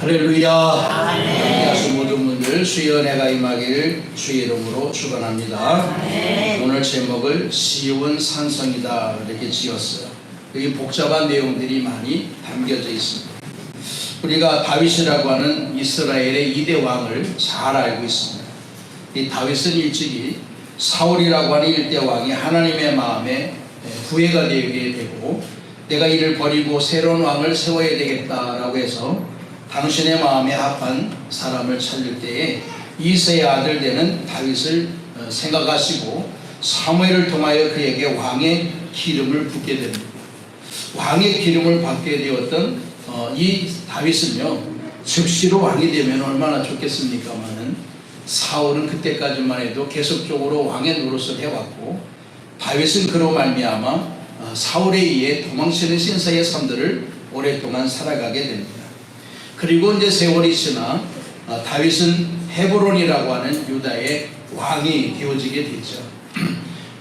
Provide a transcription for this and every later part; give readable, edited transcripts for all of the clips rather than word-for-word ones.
할렐루야. 아멘. 모든 분들 주의 은혜가 임하기를 주의 이름으로 축원합니다. 오늘 제목을 시온 산성이다 이렇게 지었어요. 여기 복잡한 내용들이 많이 담겨져 있습니다. 우리가 다윗이라고 하는 이스라엘의 2대 왕을 잘 알고 있습니다. 이 다윗은 일찍이 사울이라고 하는 1대 왕이 하나님의 마음에 부해가 되게 되고, 내가 이를 버리고 새로운 왕을 세워야 되겠다라고 해서 당신의 마음에 합한 사람을 찾을 때에 이새의 아들 되는 다윗을 생각하시고 사무엘을 통하여 그에게 왕의 기름을 붓게 됩니다. 왕의 기름을 받게 되었던 이 다윗은요, 즉시로 왕이 되면 얼마나 좋겠습니까마는 사울은 그때까지만 해도 계속적으로 왕의 노릇을 해왔고, 다윗은 그로 말미암아 사울에 의해 도망치는 신사의 삶들을 오랫동안 살아가게 됩니다. 그리고 이제 세월이 지나 다윗은 헤브론이라고 하는 유다의 왕이 되어지게 됐죠.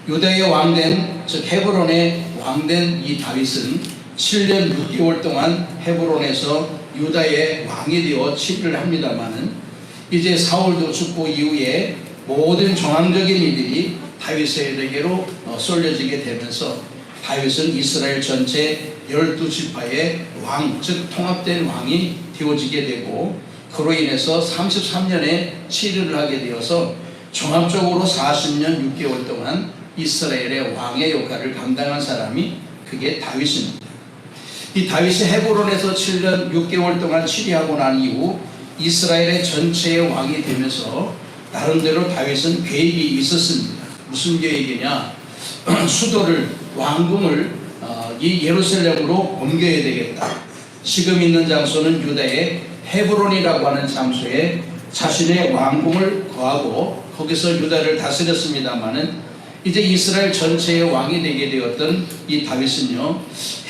유다의 왕된, 즉 헤브론의 왕된 이 다윗은 7년 6개월 동안 헤브론에서 유다의 왕이 되어 치를 합니다마는, 이제 사울도 죽고 이후에 모든 정황적인 일들이 다윗에게로 쏠려지게 되면서 다윗은 이스라엘 전체 12지파의 왕, 즉 통합된 왕이 되어지게 되고, 그로 인해서 33년의 치르를 하게 되어서 종합적으로 40년 6개월 동안 이스라엘의 왕의 역할을 감당한 사람이 그게 다윗입니다. 이 다윗이 헤브론에서 7년 6개월 동안 치리하고 난 이후 이스라엘의 전체의 왕이 되면서 나름대로 다윗은 계획이 있었습니다. 무슨 계획이냐? 수도를, 왕궁을 이 예루살렘으로 옮겨야 되겠다. 지금 있는 장소는 유다의 헤브론이라고 하는 장소에 자신의 왕궁을 거하고 거기서 유다를 다스렸습니다마는, 이제 이스라엘 전체의 왕이 되게 되었던 이 다윗은요,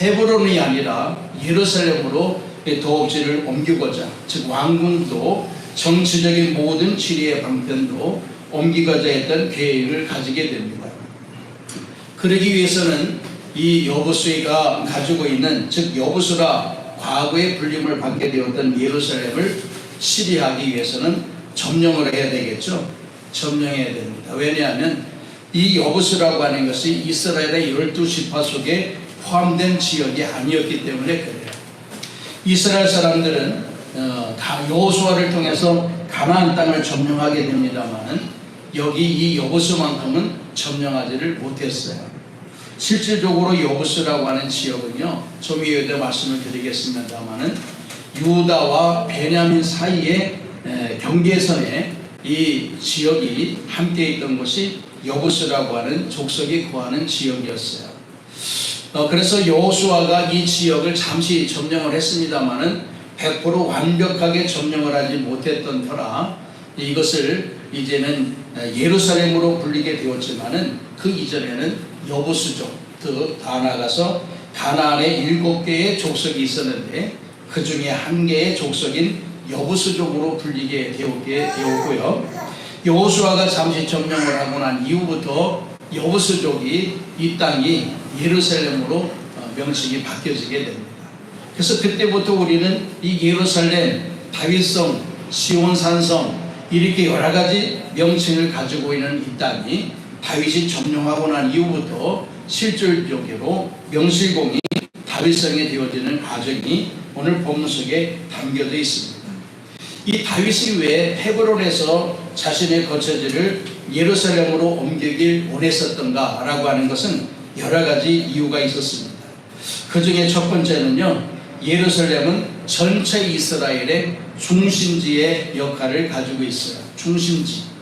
헤브론이 아니라 예루살렘으로 도읍지를 옮기고자, 즉 왕궁도 정치적인 모든 지리의 방편도 옮기고자 했던 계획을 가지게 됩니다. 그러기 위해서는 이 여부수가 가지고 있는, 즉 여부수라 과거의 불림을 받게 되었던 예루살렘을 치리하기 위해서는 점령을 해야 되겠죠. 점령해야 됩니다. 왜냐하면 이 여부수라고 하는 것이 이스라엘의 12지파 속에 포함된 지역이 아니었기 때문에 그래요. 이스라엘 사람들은 여호수아를 통해서 가나안 땅을 점령하게 됩니다만, 여기 이 여부수만큼은 점령하지를 못했어요. 실질적으로 여부수라고 하는 지역은요, 좀 이후에 말씀을 드리겠습니다만은 유다와 베냐민 사이의 경계선에 이 지역이 함께 있던 것이 여부수라고 하는 족속이 거하는 지역이었어요. 그래서 여호수아가 이 지역을 잠시 점령을 했습니다만은 100% 완벽하게 점령을 하지 못했던 터라 이것을 이제는 예루살렘으로 불리게 되었지만은, 그 이전에는 여부수족, 더 나아가서 가나안에 7개의 족속이 있었는데 그 중에 한 개의 족속인 여부수족으로 불리게 되었고요. 여호수아가 잠시 점령을 하고 난 이후부터 여부수족이 이 땅이 예루살렘으로 명칭이 바뀌어지게 됩니다. 그래서 그때부터 우리는 이 예루살렘, 다윗성, 시온산성 이렇게 여러 가지 명칭을 가지고 있는 이 땅이 다윗이 점령하고 난 이후부터 실질적으로 명실공히 다윗성이 되어지는 과정이 오늘 본문 속에 담겨져 있습니다. 이 다윗이 왜 헤브론에서 자신의 거처지를 예루살렘으로 옮기길 원했었던가 라고 하는 것은 여러 가지 이유가 있었습니다. 그 중에 첫 번째는요, 예루살렘은 전체 이스라엘의 중심지의 역할을 가지고 있어요. 중심지.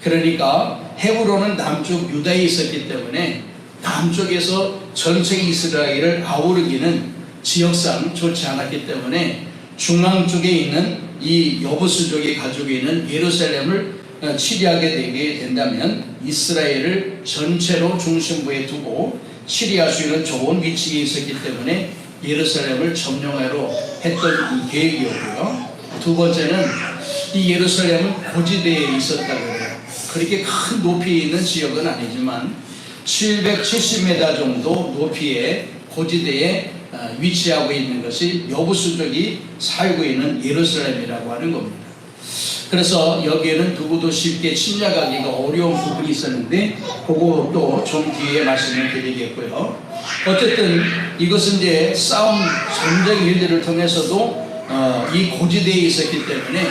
그러니까 헤브론은 남쪽 유다에 있었기 때문에 남쪽에서 전체 이스라엘을 아우르기는 지역상 좋지 않았기 때문에 중앙 쪽에 있는 이 여부수족이 가지고 있는 예루살렘을 치리하게 되게 된다면 이스라엘을 전체로 중심부에 두고 치리할 수 있는 좋은 위치에 있었기 때문에 예루살렘을 점령하러 했던 이 계획이었고요. 두 번째는 이 예루살렘은 고지대에 있었다고 해요. 그렇게 큰 높이에 있는 지역은 아니지만 770m 정도 높이의 고지대에 위치하고 있는 것이 여부수족이 살고 있는 예루살렘이라고 하는 겁니다. 그래서 여기에는 누구도 쉽게 침략하기가 어려운 부분이 있었는데 그것도 좀 뒤에 말씀을 드리겠고요. 어쨌든 이것은 이제 싸움 전쟁 일들을 통해서도 이 고지대에 있었기 때문에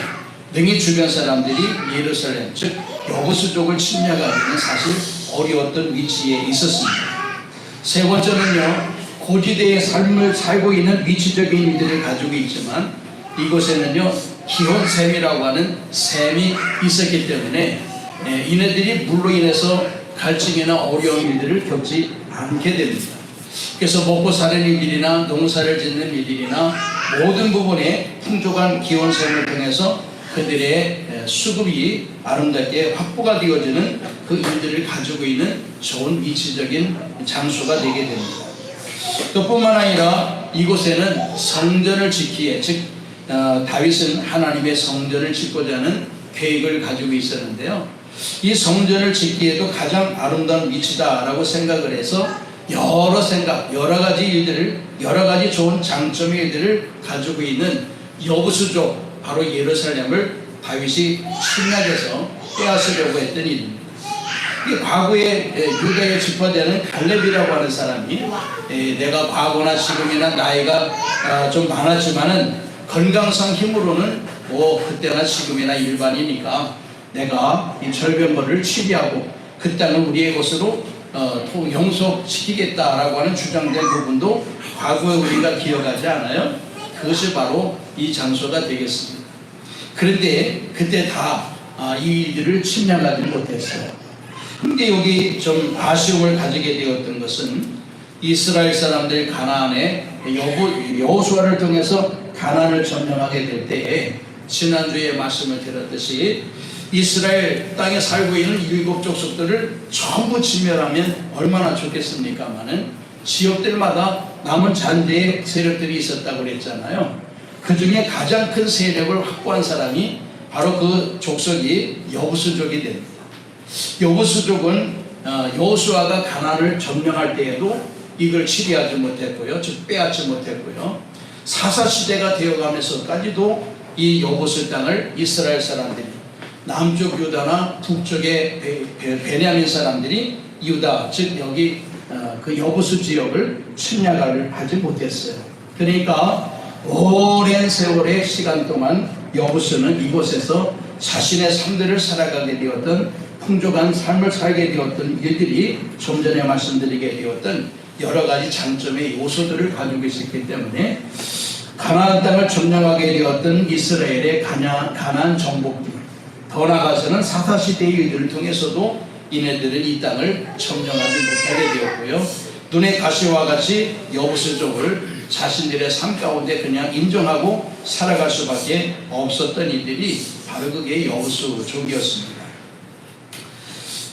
능히 주변 사람들이 예루살렘 즉 여부수족을 침략하기는 사실 어려웠던 위치에 있었습니다. 세 번째는요, 고지대의 삶을 살고 있는 위치적인 일들을 가지고 있지만 이곳에는요 기온샘이라고 하는 샘이 있었기 때문에 이네들이 물로 인해서 갈증이나 어려운 일들을 겪지 않게 됩니다. 그래서 먹고 사는 일들이나 농사를 짓는 일들이나 모든 부분에 풍족한 기온샘을 통해서 그들의 수급이 아름답게 확보가 되어지는 그 일들을 가지고 있는 좋은 위치적인 장소가 되게 됩니다. 그뿐만 아니라 이곳에는 성전을 짓기에 즉 다윗은 하나님의 성전을 짓고자 하는 계획을 가지고 있었는데요. 이 성전을 짓기에도 가장 아름다운 위치다라고 생각을 해서 여러 가지 일들을 여러 가지 좋은 장점의 일들을 가지고 있는 여부수족 바로 예루살렘을 다윗이 침략해서 빼앗으려고 했던 일입니다. 과거에 유다에 지파되는 갈렙이라고 하는 사람이 내가 과거나 지금이나 나이가 좀 많았지만은 건강상 힘으로는 그때나 지금이나 일반이니까 내가 이 절변벌을 취리하고 그 땅을 우리의 것으로 영속시키겠다라고 하는 주장된 부분도 과거에 우리가 기억하지 않아요? 그것이 바로 이 장소가 되겠습니다. 그런데 그때 다 이 일들을 침략하지 못했어요. 근데 여기 좀 아쉬움을 가지게 되었던 것은 이스라엘 사람들이 가나안에 여호수아를 통해서 가나안을 점령하게 될 때에 지난주에 말씀을 드렸듯이 이스라엘 땅에 살고 있는 7 족속들을 전부 진멸하면 얼마나 좋겠습니까마는 지역들마다 남은 잔대의 세력들이 있었다고 그랬잖아요. 그 중에 가장 큰 세력을 확보한 사람이 바로 그 족속이 여부수족이 됩니다. 여부수족은 여호수아가 가나안을 점령할 때에도 이걸 치리하지 못했고요, 즉 빼앗지 못했고요. 사사시대가 되어가면서까지도 이 여부수 땅을 이스라엘 사람들이 남쪽 유다나 북쪽의 베냐민 사람들이 유다 즉 여기 그 여부수 지역을 침략을 하지 못했어요. 그러니까 오랜 세월의 시간 동안 여부수는 이곳에서 자신의 삶들을 살아가게 되었던 풍족한 삶을 살게 되었던 일들이 좀 전에 말씀드리게 되었던 여러 가지 장점의 요소들을 가지고 있었기 때문에 가나안 땅을 점령하게 되었던 이스라엘의 가나안 정복들, 더 나아가서는 사사시대의 일들을 통해서도 이네들은 이 땅을 점령하지 못하게 되었고요. 눈의 가시와 같이 여부수족을 자신들의 삶 가운데 그냥 인정하고 살아갈 수밖에 없었던 일들이 바로 그게 여부수족이었습니다.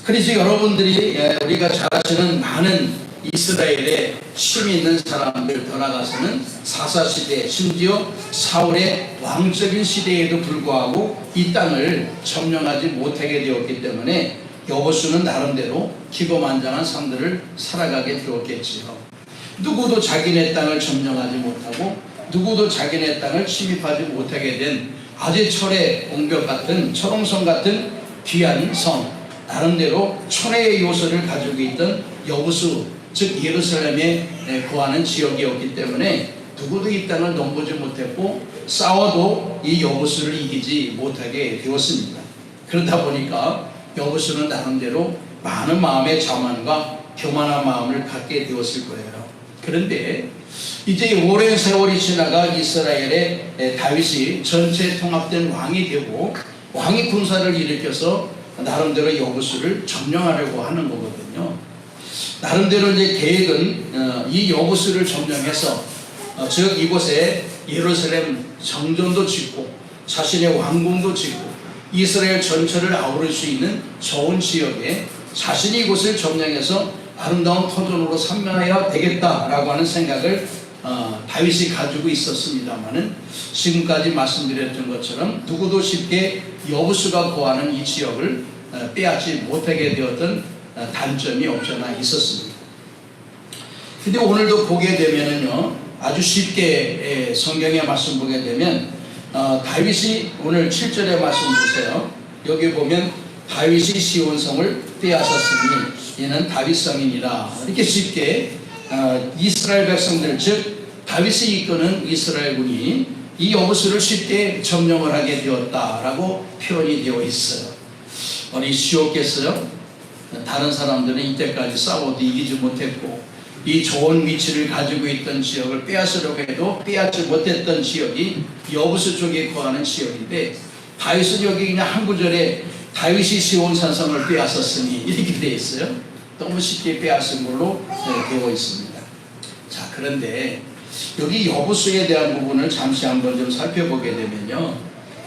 그래서 여러분들이 우리가 잘 아시는 많은 이스라엘에 힘이 있는 사람들 더 나아가서는 사사시대 심지어 사울의 왕적인 시대에도 불구하고 이 땅을 점령하지 못하게 되었기 때문에 여호수아는 나름대로 기고만장한 삶들을 살아가게 되었겠지요. 누구도 자기네 땅을 점령하지 못하고 누구도 자기네 땅을 침입하지 못하게 된 아제철의 옹벽 같은 철옹성 같은 귀한 성, 나름대로 천혜의 요소를 가지고 있던 여부수 즉 예루살렘에 거하는 지역이었기 때문에 누구도 이 땅을 넘보지 못했고 싸워도 이 여부수를 이기지 못하게 되었습니다. 그러다 보니까 여부수는 나름대로 많은 마음의 자만과 교만한 마음을 갖게 되었을 거예요. 그런데 이제 오랜 세월이 지나가 이스라엘의 다윗이 전체 통합된 왕이 되고 왕이 군사를 일으켜서 나름대로 여부수를 점령하려고 하는 거거든요. 나름대로 이제 계획은 이 여부수를 점령해서 즉 이곳에 예루살렘 정전도 짓고 자신의 왕궁도 짓고 이스라엘 전체를 아우를 수 있는 좋은 지역에 자신이 이곳을 점령해서 아름다운 터전으로 삼면해야 되겠다라고 하는 생각을 다윗이 가지고 있었습니다마는 지금까지 말씀드렸던 것처럼 누구도 쉽게 여부수가 거하는 이 지역을 빼앗지 못하게 되었던 단점이 없잖아 있었습니다. 근데 오늘도 보게 되면은요 아주 쉽게 성경의 말씀 보게 되면 다윗이 오늘 7절의 말씀 보세요. 여기 보면 다윗이 시온성을 빼앗았으니 이는 다윗 성이니라. 이렇게 쉽게 이스라엘 백성들 즉 다윗이 이끄는 이스라엘군이 이 여부수를 쉽게 점령을 하게 되었다라고 표현이 되어 있어요. 쉬웠겠어요? 다른 사람들은 이때까지 싸워도 이기지 못했고 이 좋은 위치를 가지고 있던 지역을 빼앗으려고 해도 빼앗지 못했던 지역이 여부수 쪽에 거하는 지역인데 다윗은 여기 그냥 한 구절에 다윗이 시온 산성을 빼앗았으니 이렇게 되어 있어요. 너무 쉽게 빼앗은 걸로 되어 있습니다. 자, 그런데 여기 여부수에 대한 부분을 잠시 한번 좀 살펴보게 되면요,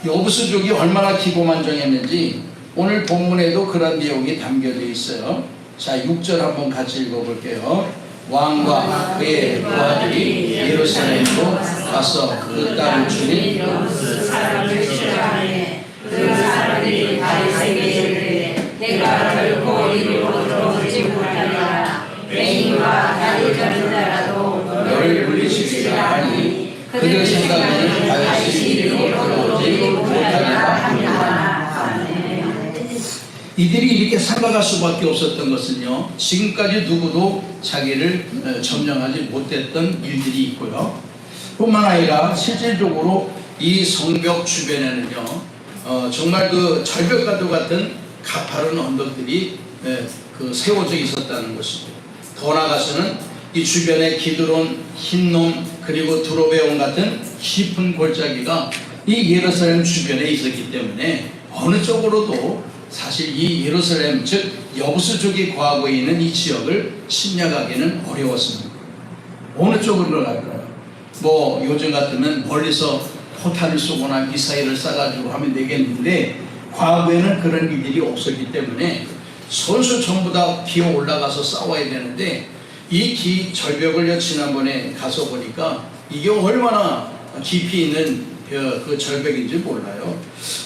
여부수족이 얼마나 기고만장했는지 오늘 본문에도 그런 내용이 담겨져 있어요. 자, 6절 한번 같이 읽어볼게요. 왕과 그의 부하들이 예루살렘으로 가서 그 땅을 주니 여부수 사람을 추적하니 그 사람들이 다윗에게 이르되 내가 결코 이리로 들어오지 못하리라. 맹인과 다리 저는 자라도 너를 물리치리라 하니 그들 생각에는 다윗이 이리로 들어오지 못하리라 하니라. 이들이 이렇게 생각할 수밖에 없었던 것은요, 지금까지 누구도 자기를 점령하지 못했던 일들이 있고요. 뿐만 아니라 실질적으로 이 성벽 주변에는요, 정말 그 절벽과도 같은 가파른 언덕들이 세워져 있었다는 것이죠. 더 나아가서는 이 주변에 기드론, 힌놈, 그리고 두로베온 같은 깊은 골짜기가 이 예루살렘 주변에 있었기 때문에 어느 쪽으로도 사실 이 예루살렘 즉 여부수족이 거하고 있는 이 지역을 침략하기는 어려웠습니다. 어느 쪽으로 갈까요? 뭐 요즘 같으면 멀리서 포탄을 쏘거나 미사일을 쏴가지고 하면 되겠는데 과거에는 그런 일들이 없었기 때문에 선수 전부 다 기어 올라가서 싸워야 되는데 이 절벽을 지난번에 가서 보니까 이게 얼마나 깊이 있는 그 절벽인지 몰라요.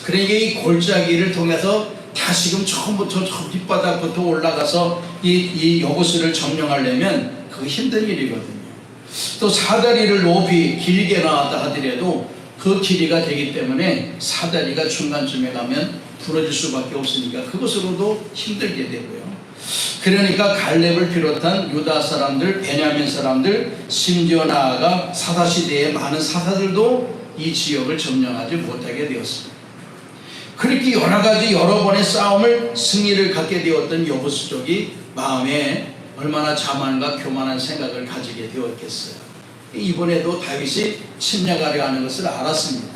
그러니까 이 골짜기를 통해서 다시금 처음부터 저 밑바닥부터 올라가서 이 여부수를 점령하려면 그거 힘든 일이거든요. 또 사다리를 높이 길게 나왔다 하더라도 그 길이가 되기 때문에 사다리가 중간쯤에 가면 부러질 수밖에 없으니까 그것으로도 힘들게 되고요. 그러니까 갈렙을 비롯한 유다 사람들, 베냐민 사람들, 심지어 나아가 사사시대의 많은 사사들도 이 지역을 점령하지 못하게 되었습니다. 그렇게 여러 번의 싸움을 승리를 갖게 되었던 여부수족이 마음에 얼마나 자만과 교만한 생각을 가지게 되었겠어요. 이번에도 다윗이 침략하려 하는 것을 알았습니다.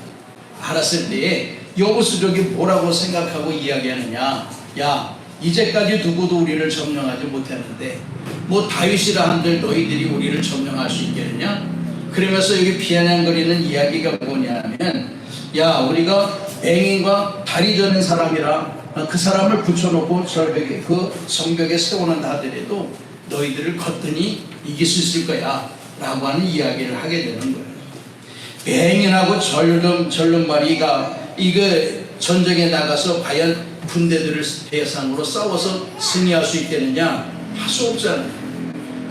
알았을 때에 여부수족이 뭐라고 생각하고 이야기하느냐, 야 이제까지 누구도 우리를 점령하지 못했는데 뭐 다윗이라 한들 너희들이 우리를 점령할 수 있겠느냐. 그러면서 여기 비아냥거리는 이야기가 뭐냐면, 야 우리가 맹인과 다리 저는 사람이라 그 사람을 붙여놓고 절벽에 그 성벽에 세워놓는다 하더라도 너희들을 거뜬히 이길 수 있을 거야 라고 하는 이야기를 하게 되는 거예요. 맹인하고 절름발이가 이거 전쟁에 나가서 과연 군대들을 대상으로 싸워서 승리할 수 있겠느냐? 할 수 없잖아요.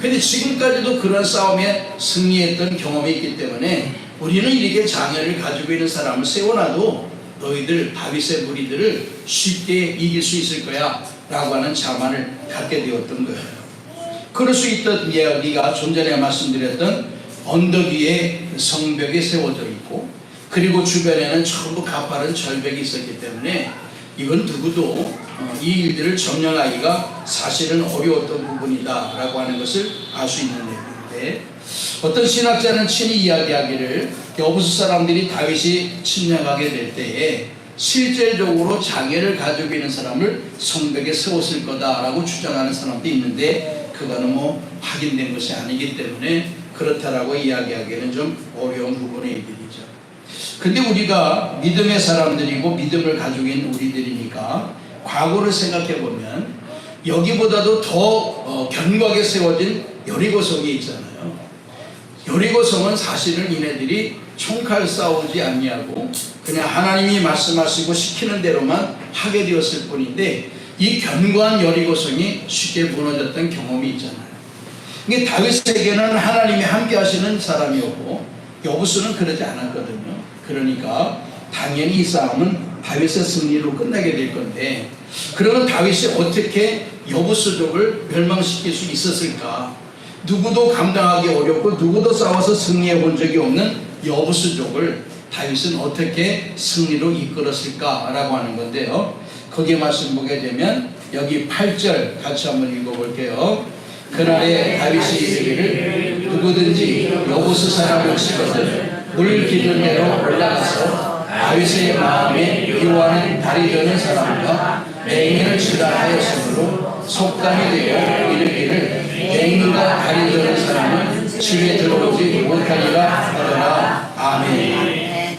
근데 지금까지도 그런 싸움에 승리했던 경험이 있기 때문에 우리는 이렇게 장애를 가지고 있는 사람을 세워놔도 너희들 다윗의 무리들을 쉽게 이길 수 있을 거야 라고 하는 자만을 갖게 되었던 거예요. 그럴 수 있던 이야기가 좀 전에 말씀드렸던 언덕 위에 성벽이 세워져 있고 그리고 주변에는 전부 가파른 절벽이 있었기 때문에 이건 누구도 이 일들을 점령하기가 사실은 어려웠던 부분이다 라고 하는 것을 알 수 있는 내용인데, 어떤 신학자는 친히 이야기하기를 여부수 사람들이 다윗이 침략하게 될 때에 실질적으로 장애를 가지고 있는 사람을 성벽에 세웠을 거다라고 주장하는 사람도 있는데 그거는 뭐 확인된 것이 아니기 때문에 그렇다라고 이야기하기에는 좀 어려운 부분의 얘기죠. 근데 우리가 믿음의 사람들이고 믿음을 가지고 있는 우리들이니까 과거를 생각해 보면 여기보다도 더 견고하게 세워진 여리고성이 있잖아요. 여리고성은 사실은 이네들이 총칼 싸우지 않냐고 그냥 하나님이 말씀하시고 시키는 대로만 하게 되었을 뿐인데 이 견고한 여리고성이 쉽게 무너졌던 경험이 있잖아요. 이게 다윗에게는 하나님이 함께 하시는 사람이었고 여부수는 그러지 않았거든요. 그러니까 당연히 이 싸움은 다윗의 승리로 끝나게 될 건데, 그러면 다윗이 어떻게 여부수족을 멸망시킬 수 있었을까? 누구도 감당하기 어렵고 누구도 싸워서 승리해 본 적이 없는 여부수족을 다윗은 어떻게 승리로 이끌었을까라고 하는 건데요. 거기에 말씀 보게 되면 여기 8절 같이 한번 읽어볼게요. 그날에 다윗이 이르기를 누구든지 여부수 사람을 치거든 물 기른 대로 올라가서 다윗의 마음에 미워하는 다리 저는 사람과 맹인을 치라 하였으므로 속담이 되어 이르기를 맹인과 다리 저는 사람은 집에 들어오지 못하리라 하더라. 아멘.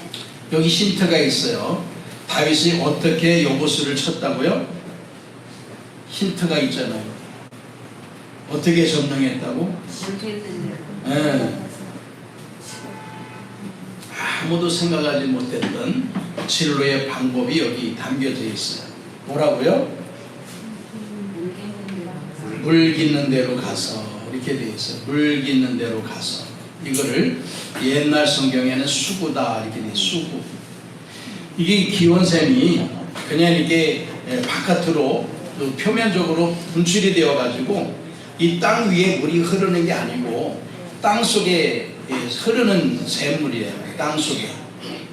여기 힌트가 있어요. 다윗이 어떻게 여부수를 쳤다고요? 힌트가 있잖아요. 어떻게 점령했다고? 네. 아무도 생각하지 못했던 진로의 방법이 여기 담겨져 있어요. 뭐라고요? 물 깃는 데로 가서, 이렇게 되어 있어요. 물 깃는 데로 가서. 이거를 옛날 성경에는 수구다 이렇게 돼. 수구. 이게 기원샘이 그냥 이렇게 바깥으로 표면적으로 분출이 되어 가지고 이 땅 위에 물이 흐르는 게 아니고 땅 속에 흐르는 샘물이에요.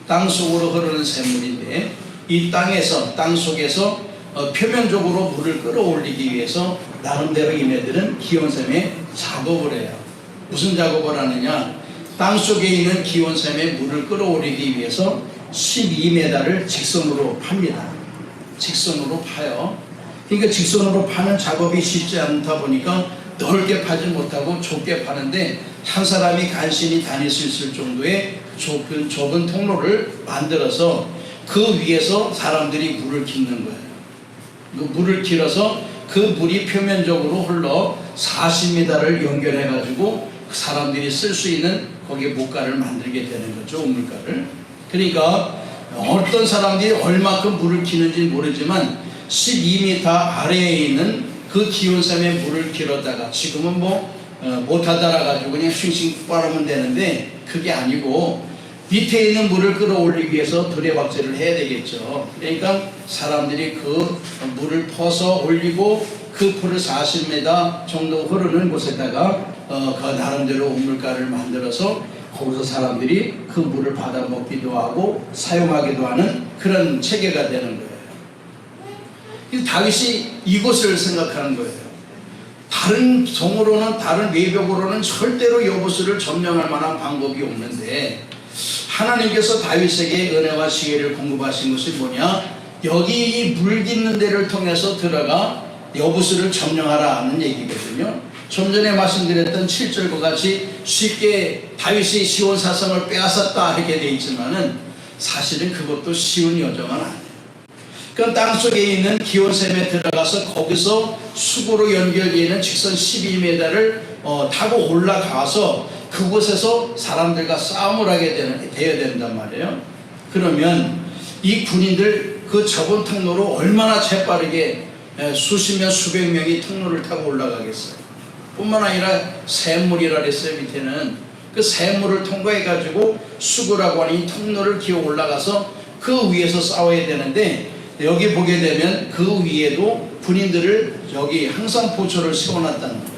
땅 속으로 흐르는 샘물인데, 이 땅 속에서 표면적으로 물을 끌어올리기 위해서 나름대로 얘네들은 기원샘에 작업을 해요. 무슨 작업을 하느냐? 땅 속에 있는 기원샘에 물을 끌어올리기 위해서 12m를 직선으로 팝니다. 직선으로 파요. 그러니까 직선으로 파는 작업이 쉽지 않다 보니까 넓게 파지 못하고 좁게 파는데, 한 사람이 간신히 다닐 수 있을 정도의 좁은 통로를 만들어서 그 위에서 사람들이 물을 깃는 거예요. 그 물을 길어서 그 물이 표면적으로 흘러 40m를 연결해 가지고 사람들이 쓸 수 있는 거기에 목가를 만들게 되는 거죠. 우물가를. 그러니까 어떤 사람들이 얼마큼 물을 기는지 모르지만 12m 아래에 있는 그 기온샘에 물을 길었다가, 지금은 못하더라 가지고 그냥 싱싱 빨으면 되는데, 그게 아니고 밑에 있는 물을 끌어올리기 위해서 두레박질을 해야 되겠죠. 그러니까 사람들이 그 물을 퍼서 올리고 그 풀을 40m 정도 흐르는 곳에다가 그 나름대로 우물가를 만들어서 거기서 사람들이 그 물을 받아 먹기도 하고 사용하기도 하는 그런 체계가 되는 거예요. 다윗이 이것을 생각하는 거예요. 다른 정으로는, 다른 외벽으로는 절대로 여부수를 점령할 만한 방법이 없는데, 하나님께서 다윗에게 은혜와 지혜를 공급하신 것이 뭐냐? 여기 이 물 깃는 데를 통해서 들어가 여부수를 점령하라 하는 얘기거든요. 좀 전에 말씀드렸던 7절과 같이 쉽게 다윗이 시온 사성을 빼앗았다 이렇게 되어 있지만은 사실은 그것도 쉬운 여정은 아니에요. 그 땅속에 있는 기온샘에 들어가서 거기서 수구로 연결되어 있는 직선 12m를 타고 올라가서 그곳에서 사람들과 싸움을 하게 되어야 된단 말이에요. 그러면 이 군인들 그 좁은 통로로 얼마나 재빠르게 수십 명 수백 명이 통로를 타고 올라가겠어요. 뿐만 아니라 샘물이라 그랬어요. 밑에는 그 샘물을 통과해 가지고 수구라고 하는 이 통로를 기어 올라가서 그 위에서 싸워야 되는데, 여기 보게 되면 그 위에도 군인들을 여기 항상 보초를 세워놨다는 거예요.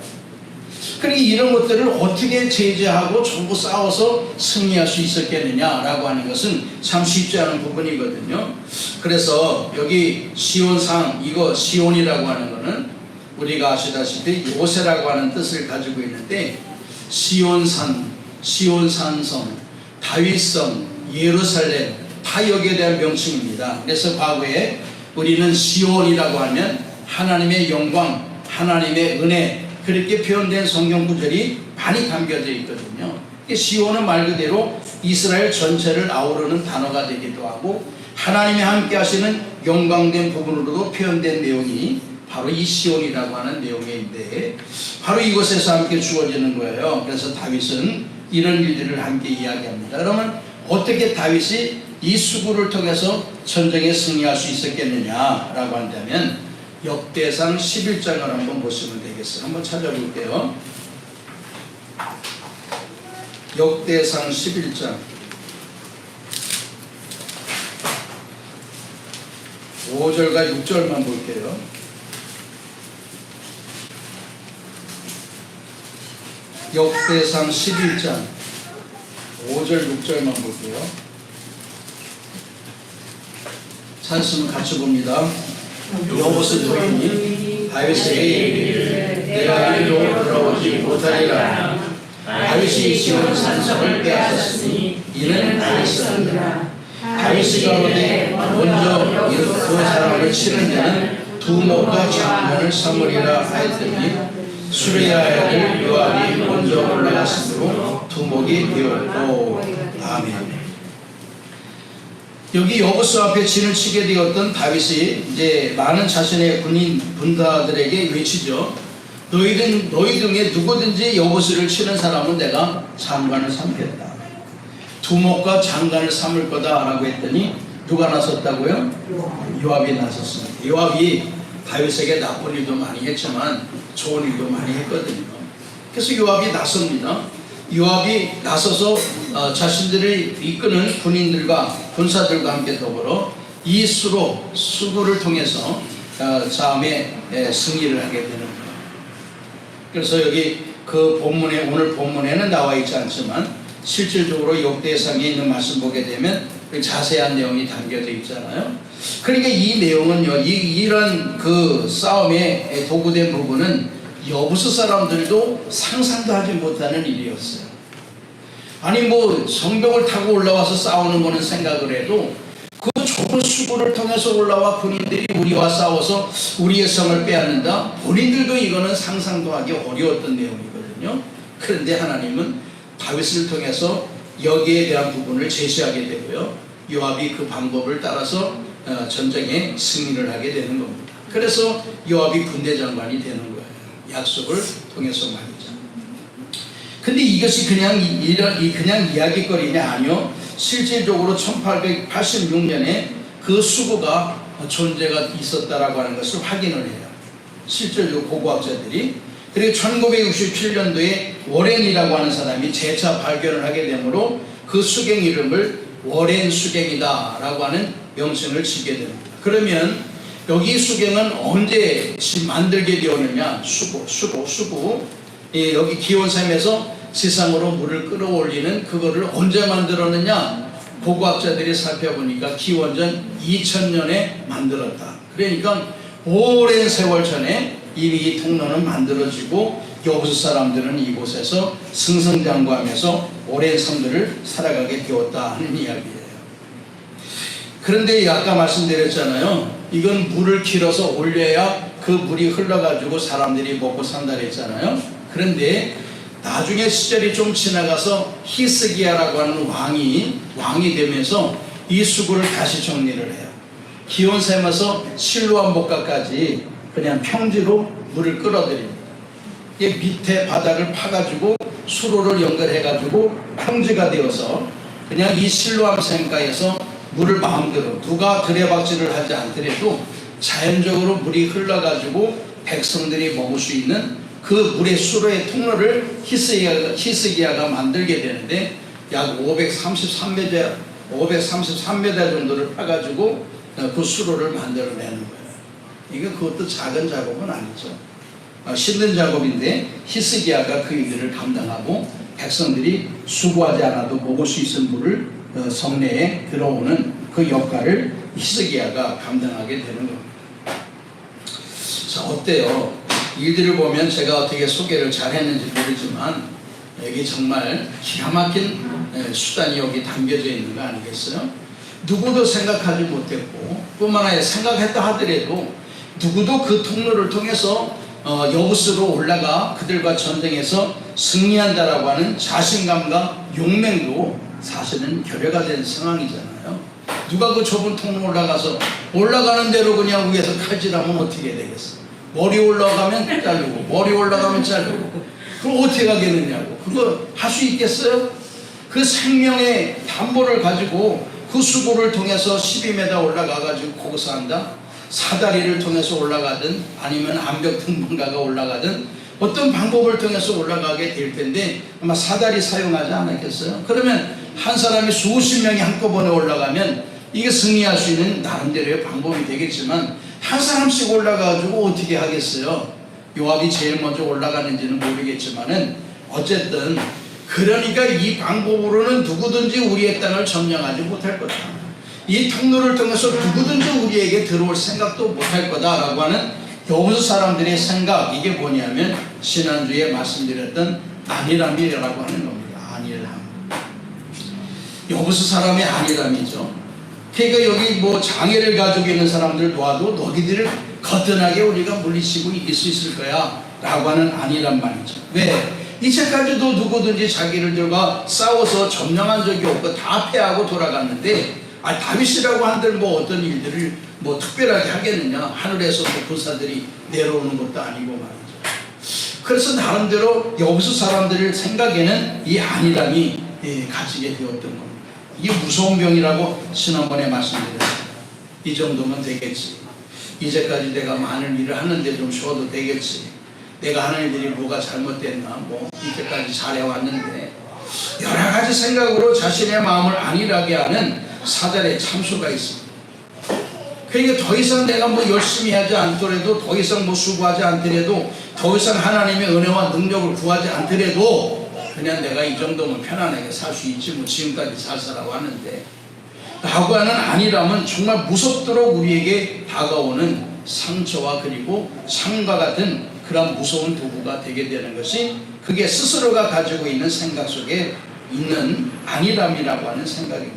그러니까 이런 것들을 어떻게 제재하고 전부 싸워서 승리할 수 있었겠느냐라고 하는 것은 참 쉽지 않은 부분이거든요. 그래서 여기 시온상, 이거 시온이라고 하는 거는 우리가 아시다시피 요새라고 하는 뜻을 가지고 있는데, 시온산, 시온산성, 다윗성, 예루살렘 다 여기에 대한 명칭입니다. 그래서 과거에 우리는 시온이라고 하면 하나님의 영광, 하나님의 은혜, 그렇게 표현된 성경 구절이 많이 담겨져 있거든요. 시온은 말 그대로 이스라엘 전체를 아우르는 단어가 되기도 하고, 하나님이 함께 하시는 영광된 부분으로도 표현된 내용이 바로 이 시온이라고 하는 내용인데, 바로 이곳에서 함께 주어지는 거예요. 그래서 다윗은 이런 일들을 함께 이야기합니다. 그러면 어떻게 다윗이 이 수구를 통해서 전쟁에 승리할 수 있었겠느냐라고 한다면 역대상 11장을 한번 보시면 되겠어요. 한번 찾아볼게요. 역대상 11장 5절과 6절만 볼게요. 역대상 11장 5절 6절만 볼게요. 찬스는 같이 봅니다. 여호수 노인이 다윗에게 이르기를 내가 이리로 돌아오지 못하리라. 다윗이 지은 산성을 빼앗았으니 이는 다윗이라. 다윗이 가로되 먼저 그 사람을 치는 자는 두목과 장관을 삼으리라 하였더니 수레야의 아들 요압이 먼저 올라갔으므로 두목이 되었고. 아멘. 여기 여호수 앞에 진을 치게 되었던 다윗이 이제 많은 자신의 군인 군사들에게 외치죠. 너희 중에 누구든지 여호수를 치는 사람은 내가 장관을 삼겠다. 두목과 장관을 삼을 거다라고 했더니 누가 나섰다고요? 요압이 나섰습니다. 요압이 다윗에게 나쁜 일도 많이 했지만 좋은 일도 많이 했거든요. 그래서 요압이 나섭니다. 요압이 나서서 자신들을 이끄는 군인들과 군사들과 함께 더불어 이 수구를 통해서 싸움에 승리를 하게 되는 거예요. 그래서 여기 그 본문에, 오늘 본문에는 나와 있지 않지만 실질적으로 역대상에 있는 말씀 보게 되면 자세한 내용이 담겨져 있잖아요. 그러니까 이 내용은요, 이런 그 싸움에 도구된 부분은 여부수 사람들도 상상도 하지 못하는 일이었어요. 아니 뭐 성벽을 타고 올라와서 싸우는 거는 생각을 해도 그 좁은 수구를 통해서 올라와 군인들이 우리와 싸워서 우리의 성을 빼앗는다? 본인들도 이거는 상상도 하기 어려웠던 내용이거든요. 그런데 하나님은 다윗을 통해서 여기에 대한 부분을 제시하게 되고요, 요압이 그 방법을 따라서 전쟁에 승리를 하게 되는 겁니다. 그래서 요압이 군대장관이 되는 거예요. 약속을 통해서 말이죠. 근데 이것이 그냥 이야기거리냐? 아니요. 실질적으로 1886년에 그 수구가 존재가 있었다라고 하는 것을 확인을 해요. 실제로 고고학자들이. 그리고 1967년도에 워렌이라고 하는 사람이 재차 발견을 하게 되므로 그 수경 이름을 워렌 수경이다라고 하는 명칭을 지게 됩니다. 그러면 여기 수경은 언제 만들게 되었느냐? 수구. 여기 기원샘에서 지상으로 물을 끌어올리는 그거를 언제 만들었느냐? 고고학자들이 살펴보니까 기원전 2000년에 만들었다. 그러니까 오랜 세월 전에 이미 이 통로는 만들어지고 여호수 사람들은 이곳에서 승승장구하면서 오랜 성들을 살아가게 되었다 하는 이야기예요. 그런데 아까 말씀드렸잖아요. 이건 물을 길어서 올려야 그 물이 흘러가지고 사람들이 먹고 산다 했잖아요. 그런데 나중에 시절이 좀 지나가서 히스기야라고 하는 왕이 되면서 이 수구를 다시 정리를 해요. 기온샘에서 실로암 목가까지 그냥 평지로 물을 끌어들입니다. 이 밑에 바닥을 파가지고 수로를 연결해가지고 평지가 되어서 그냥 이 실로암 샘가에서 물을 마음대로 누가 들여박지를 하지 않더라도 자연적으로 물이 흘러가지고 백성들이 먹을 수 있는 그 물의 수로의 통로를 히스기야가 만들게 되는데 약 533m 정도를 파가지고 그 수로를 만들어내는 거예요. 이게 그것도 작은 작업은 아니죠. 힘든 작업인데 히스기야가 그 일을 감당하고 백성들이 수고하지 않아도 먹을 수 있는 물을 성내에 들어오는 그 역할을 히스기야가 감당하게 되는 겁니다. 자, 어때요? 이들을 보면 제가 어떻게 소개를 잘했는지 모르지만 여기 정말 기가 막힌 수단이 여기 담겨져 있는 거 아니겠어요? 누구도 생각하지 못했고 뿐만 아니라 생각했다 하더라도 누구도 그 통로를 통해서 여부스로 올라가 그들과 전쟁에서 승리한다라고 하는 자신감과 용맹도 사실은 결여가 된 상황이잖아요. 누가 그 좁은 통로 올라가서 올라가는 대로 그냥 위에서 칼질하면 어떻게 되겠어? 머리 올라가면 자르고 머리 올라가면 자르고 그럼 어떻게 가겠느냐고. 그거 할 수 있겠어요? 그 생명의 담보를 가지고 그 수고를 통해서 12m 올라가가지고 거기서 한다? 사다리를 통해서 올라가든 아니면 암벽 등반가가 올라가든 어떤 방법을 통해서 올라가게 될 텐데 아마 사다리 사용하지 않았겠어요? 그러면 한 사람이 수십 명이 한꺼번에 올라가면 이게 승리할 수 있는 나름대로의 방법이 되겠지만 한 사람씩 올라가가지고 어떻게 하겠어요? 요압이 제일 먼저 올라가는지는 모르겠지만은 어쨌든 그러니까 이 방법으로는 누구든지 우리의 땅을 점령하지 못할 거다. 이 통로를 통해서 누구든지 우리에게 들어올 생각도 못할 거다라고 하는 여호수 사람들의 생각, 이게 뭐냐면 지난주에 말씀드렸던 안일함이라고 하는 겁니다. 안일함. 여호수 사람의 안일함이죠. 그러니까 여기 뭐 장애를 가지고 있는 사람들 놓아도 너희들을 거뜬하게 우리가 물리치고 이길 수 있을 거야 라고 하는 안일함 말이죠. 왜? 이제까지도 누구든지 자기를 들과 싸워서 점령한 적이 없고 다 패하고 돌아갔는데 다윗이라고 한들 뭐 어떤 일들을 뭐 특별하게 하겠느냐, 하늘에서 뭐 군사들이 내려오는 것도 아니고 말이죠. 그래서 나름대로 여호수 사람들의 생각에는 이 안일함이 가지게 되었던 겁니다. 이게 무서운 병이라고 지난번에 말씀드렸어요. 이 정도면 되겠지, 이제까지 내가 많은 일을 하는데 좀 쉬어도 되겠지, 내가 하는 일들이 뭐가 잘못됐나, 뭐 이때까지 잘해왔는데, 여러 가지 생각으로 자신의 마음을 안일하게 하는 사절의 참수가 있습니다. 그러니까 더 이상 내가 뭐 열심히 하지 않더라도, 더 이상 뭐 수고하지 않더라도, 더 이상 하나님의 은혜와 능력을 구하지 않더라도 그냥 내가 이 정도면 편안하게 살 수 있지, 뭐 지금까지 잘 살아왔는데 라고 하는 안일함은 정말 무섭도록 우리에게 다가오는 상처와 그리고 창과 같은 그런 무서운 도구가 되게 되는 것이, 그게 스스로가 가지고 있는 생각 속에 있는 안일함이라고 하는 생각입니다.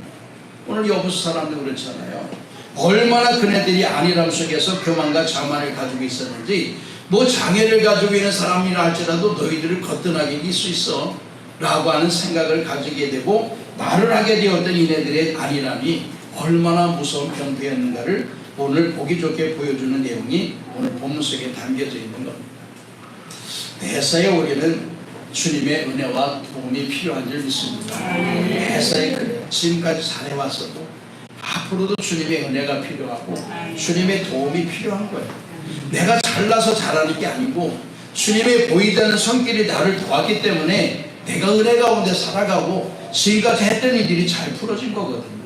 오늘 여호수 사람도 그렇잖아요. 얼마나 그네들이 안일함 속에서 교만과 자만을 가지고 있었는지, 뭐 장애를 가지고 있는 사람이라 할지라도 너희들을 거뜬하게 이길 수 있어 라고 하는 생각을 가지게 되고 말을 하게 되었던 이네들의 안일함이 얼마나 무서운 병폐였는가를 오늘 보기 좋게 보여주는 내용이 오늘 본문 속에 담겨져 있는 겁니다. 매사에 우리는 주님의 은혜와 도움이 필요한 줄 믿습니다. 매사에 그래요. 지금까지 잘해왔어도 앞으로도 주님의 은혜가 필요하고 주님의 도움이 필요한 거예요. 내가 잘나서 잘하는 게 아니고 주님의 보이지 않는 손길이 나를 도왔기 때문에 내가 은혜 가운데 살아가고 지금까지 했던 일들이 잘 풀어진 거거든요.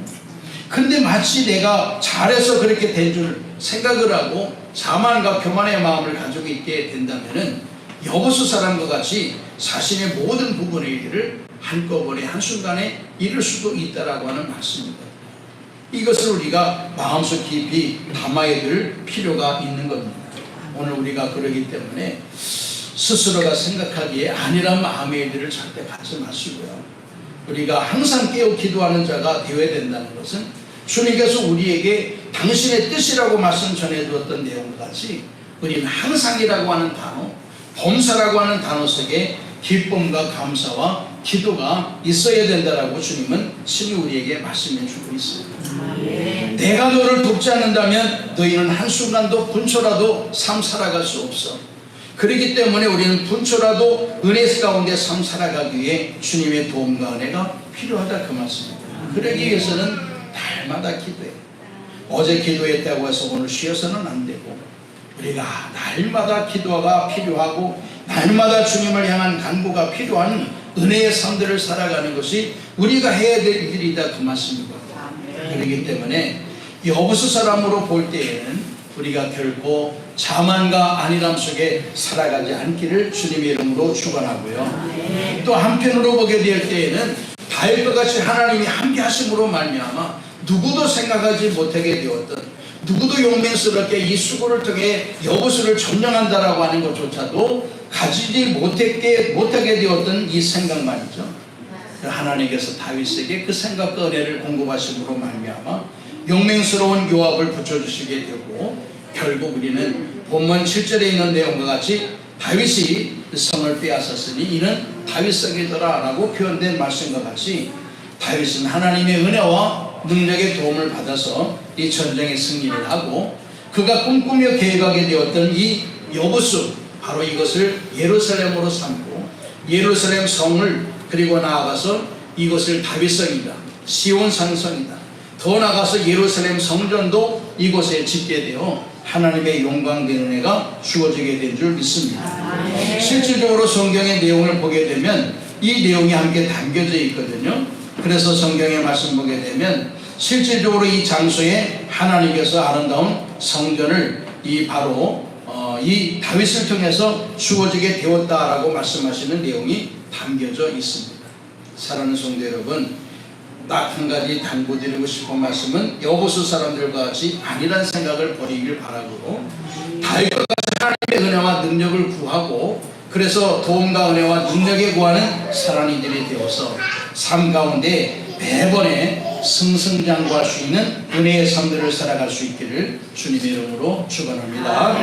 근데 마치 내가 잘해서 그렇게 된 줄 생각을 하고 자만과 교만의 마음을 가지고 있게 된다면은 여호수 사람과 같이 자신의 모든 부분의 일을 한꺼번에 한순간에 이룰 수도 있다라고 하는 말씀입니다. 이것을 우리가 마음속 깊이 담아야 될 필요가 있는 겁니다. 오늘 우리가 그러기 때문에 스스로가 생각하기에 안일한 마음의 일들을 절대 갖지 마시고요. 우리가 항상 깨어 기도하는 자가 되어야 된다는 것은 주님께서 우리에게 당신의 뜻이라고 말씀 전해주었던 내용과 같이 우리는 항상이라고 하는 단어, 범사라고 하는 단어 속에 기쁨과 감사와 기도가 있어야 된다라고 주님은 친히 우리에게 말씀해 주고 있습니다. 내가 너를 돕지 않는다면 너희는 한순간도 분초라도 삶 살아갈 수 없어. 그렇기 때문에 우리는 분초라도 은혜 가운데 삶 살아가기 위해 주님의 도움과 은혜가 필요하다, 그 말씀입니다. 그러기 위해서는 날마다 기도해. 어제 기도했다고 해서 오늘 쉬어서는 안 되고, 우리가 날마다 기도가 필요하고 날마다 주님을 향한 간구가 필요한 은혜의 삶들을 살아가는 것이 우리가 해야 될 일이다, 그 말씀입니다. 그렇기 때문에 여호수 사람으로 볼 때에는 우리가 결코 자만과 안일함 속에 살아가지 않기를 주님의 이름으로 축원하고요. 또 한편으로 보게 될 때에는 다윗과 같이 하나님이 함께 하심으로 말미암아 누구도 생각하지 못하게 되었던, 누구도 용맹스럽게 이 수고를 통해 여호수를 점령한다라고 하는 것조차도 가지지 못하게 되었던 이 생각 말이죠. 하나님께서 다윗에게 그 생각과 은혜를 공급하심으로 말미암아 용맹스러운 요압을 붙여주시게 되고, 결국 우리는 본문 7절에 있는 내용과 같이 다윗이 성을 빼앗았으니 이는 다윗성이더라 라고 표현된 말씀과 같이 다윗은 하나님의 은혜와 능력의 도움을 받아서 이 전쟁의 승리를 하고, 그가 꿈꾸며 계획하게 되었던 이 여호수, 바로 이것을 예루살렘으로 삼고 예루살렘 성을, 그리고 나아가서 이것을 다윗성이다, 시온 산성이다, 더 나아가서 예루살렘 성전도 이곳에 짓게 되어 하나님의 영광된 은혜가 주어지게 된 줄 믿습니다. 실질적으로 성경의 내용을 보게 되면 이 내용이 함께 담겨져 있거든요. 그래서 성경의 말씀 보게 되면 실질적으로 이 장소에 하나님께서 아름다운 성전을 이 다윗을 통해서 주어지게 되었다라고 말씀하시는 내용이 담겨져 있습니다. 사랑하는 성도 여러분, 딱 한 가지 당부드리고 싶은 말씀은 여호수 사람들과 같이 아니란 생각을 버리길 바라고, 다윗과 같이 하나님의 은혜와 능력을 구하고 그래서 도움과 은혜와 능력에 구하는 사랑이들이 되어서 삶 가운데 매번에 승승장구할 수 있는 은혜의 삶들을 살아갈 수 있기를 주님의 이름으로 축원합니다.